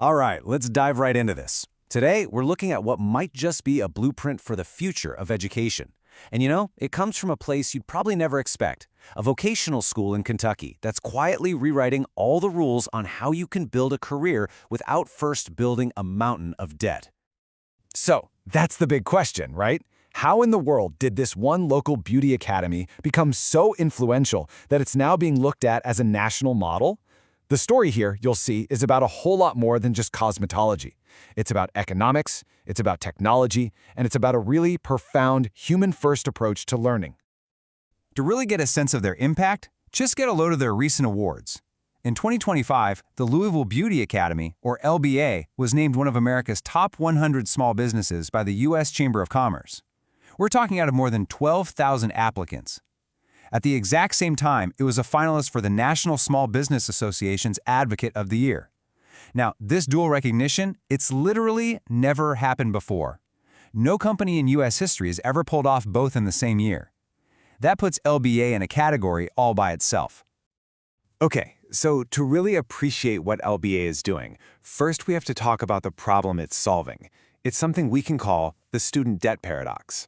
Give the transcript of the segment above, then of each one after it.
All right, let's dive right into this. Today, we're looking at what might just be a blueprint for the future of education. And it comes from a place you'd probably never expect, a vocational school in Kentucky that's quietly rewriting all the rules on how you can build a career without first building a mountain of debt. So, that's the big question, right? How in the world did this one local beauty academy become so influential that it's now being looked at as a national model? The story here, you'll see, is about a whole lot more than just cosmetology. It's about economics, it's about technology, and it's about a really profound human-first approach to learning. To really get a sense of their impact, just get a load of their recent awards. In 2025, the Louisville Beauty Academy, or LBA, was named one of America's top 100 small businesses by the U.S. Chamber of Commerce. We're talking out of more than 12,000 applicants. At the exact same time, it was a finalist for the National Small Business Association's Advocate of the Year. Now, this dual recognition, it's literally never happened before. No company in U.S. history has ever pulled off both in the same year. That puts LBA in a category all by itself. Okay, so to really appreciate what LBA is doing, first we have to talk about the problem it's solving. It's something we can call the student debt paradox.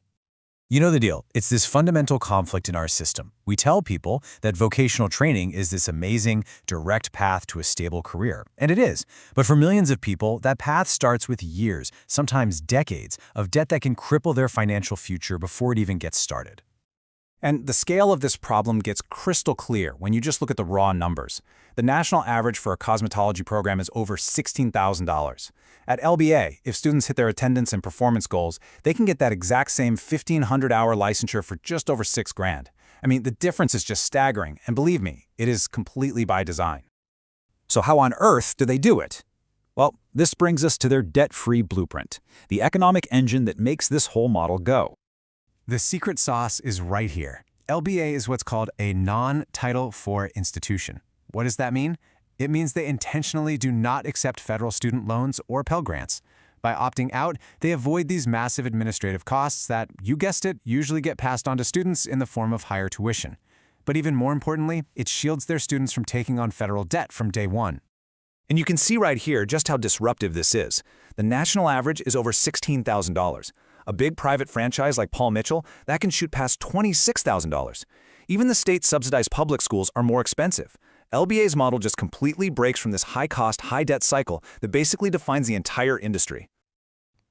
You know the deal. It's this fundamental conflict in our system. We tell people that vocational training is this amazing, direct path to a stable career. And it is. But for millions of people, that path starts with years, sometimes decades, of debt that can cripple their financial future before it even gets started. And the scale of this problem gets crystal clear when you just look at the raw numbers. The national average for a cosmetology program is over $16,000. At LBA, if students hit their attendance and performance goals, they can get that exact same 1,500-hour licensure for just over $6,000. I mean, the difference is just staggering, and believe me, it is completely by design. So how on earth do they do it? Well, this brings us to their debt-free blueprint, the economic engine that makes this whole model go. The secret sauce is right here. LBA is what's called a non-Title IV institution. What does that mean? It means they intentionally do not accept federal student loans or Pell Grants. By opting out, they avoid these massive administrative costs that, you guessed it, usually get passed on to students in the form of higher tuition. But even more importantly, it shields their students from taking on federal debt from day one. And you can see right here just how disruptive this is. The national average is over $16,000. A big private franchise like Paul Mitchell, that can shoot past $26,000. Even the state-subsidized public schools are more expensive. LBA's model just completely breaks from this high-cost, high-debt cycle that basically defines the entire industry.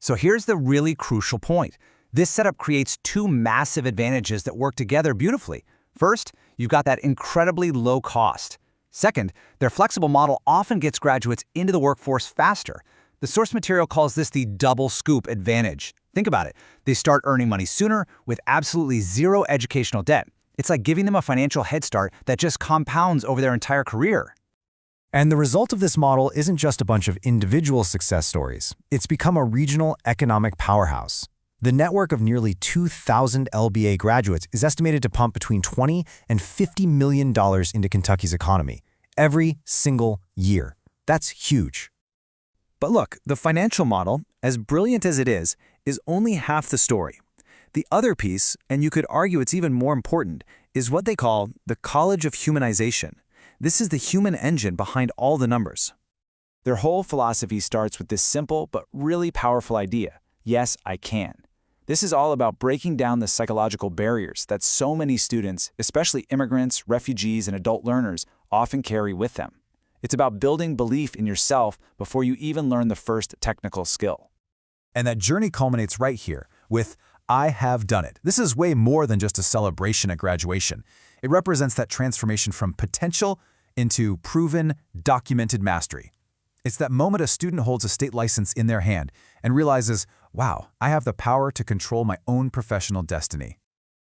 So here's the really crucial point. This setup creates two massive advantages that work together beautifully. First, you've got that incredibly low cost. Second, their flexible model often gets graduates into the workforce faster. The source material calls this the double scoop advantage. Think about it. They start earning money sooner with absolutely zero educational debt. It's like giving them a financial head start that just compounds over their entire career. And the result of this model isn't just a bunch of individual success stories. It's become a regional economic powerhouse. The network of nearly 2,000 LBA graduates is estimated to pump between $20 and $50 million into Kentucky's economy every single year. That's huge. But look, the financial model, as brilliant as it is only half the story. The other piece, and you could argue it's even more important, is what they call the College of Humanization. This is the human engine behind all the numbers. Their whole philosophy starts with this simple but really powerful idea: yes, I can. This is all about breaking down the psychological barriers that so many students, especially immigrants, refugees, and adult learners, often carry with them. It's about building belief in yourself before you even learn the first technical skill. And that journey culminates right here with I have done it. This is way more than just a celebration at graduation. It represents that transformation from potential into proven, documented mastery. It's that moment a student holds a state license in their hand and realizes, wow, I have the power to control my own professional destiny.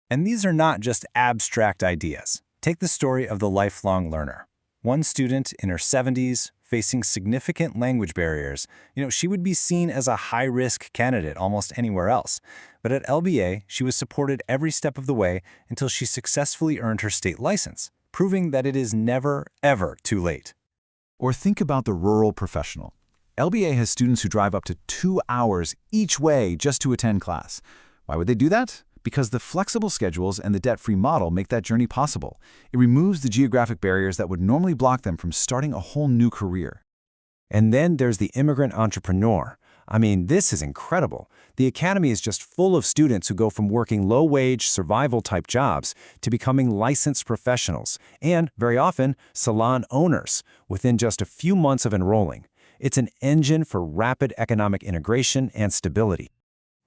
And these are not just abstract ideas. Take the story of the lifelong learner. One student in her 70s, facing significant language barriers, she would be seen as a high-risk candidate almost anywhere else. But at LBA, she was supported every step of the way until she successfully earned her state license, proving that it is never, ever too late. Or think about the rural professional. LBA has students who drive up to 2 hours each way just to attend class. Why would they do that? Because the flexible schedules and the debt-free model make that journey possible. It removes the geographic barriers that would normally block them from starting a whole new career. And then there's the immigrant entrepreneur. I mean, this is incredible. The academy is just full of students who go from working low-wage, survival-type jobs to becoming licensed professionals, and, very often, salon owners, within just a few months of enrolling. It's an engine for rapid economic integration and stability.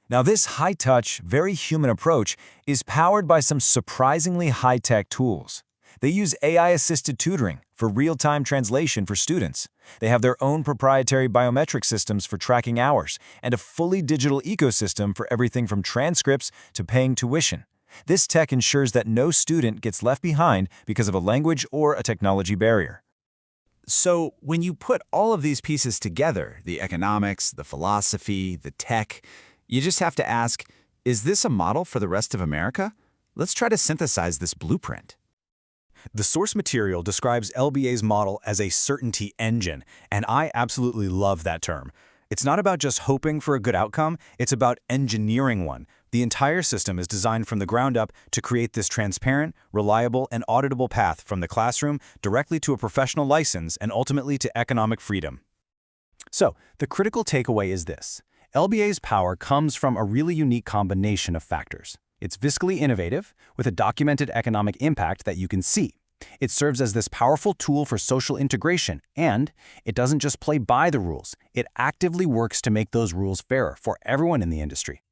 Now, this high-touch, very human approach is powered by some surprisingly high-tech tools. They use AI-assisted tutoring for real-time translation for students. They have their own proprietary biometric systems for tracking hours and a fully digital ecosystem for everything from transcripts to paying tuition. This tech ensures that no student gets left behind because of a language or a technology barrier. So when you put all of these pieces together, the economics, the philosophy, the tech, you just have to ask, is this a model for the rest of America? Let's try to synthesize this blueprint. The source material describes LBA's model as a certainty engine, and I absolutely love that term. It's not about just hoping for a good outcome, it's about engineering one. The entire system is designed from the ground up to create this transparent, reliable, and auditable path from the classroom directly to a professional license and ultimately to economic freedom. So, the critical takeaway is this. LBA's power comes from a really unique combination of factors. It's fiscally innovative, with a documented economic impact that you can see. It serves as this powerful tool for social integration, and it doesn't just play by the rules. It actively works to make those rules fairer for everyone in the industry.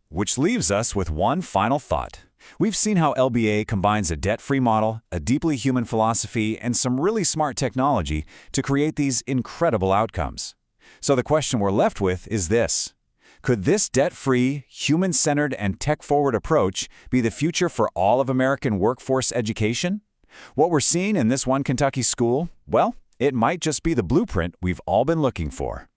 Which leaves us with one final thought. We've seen how LBA combines a debt-free model, a deeply human philosophy, and some really smart technology to create these incredible outcomes. So the question we're left with is this. Could this debt-free, human-centered, and tech-forward approach be the future for all of American workforce education? What we're seeing in this one Kentucky school, well, it might just be the blueprint we've all been looking for.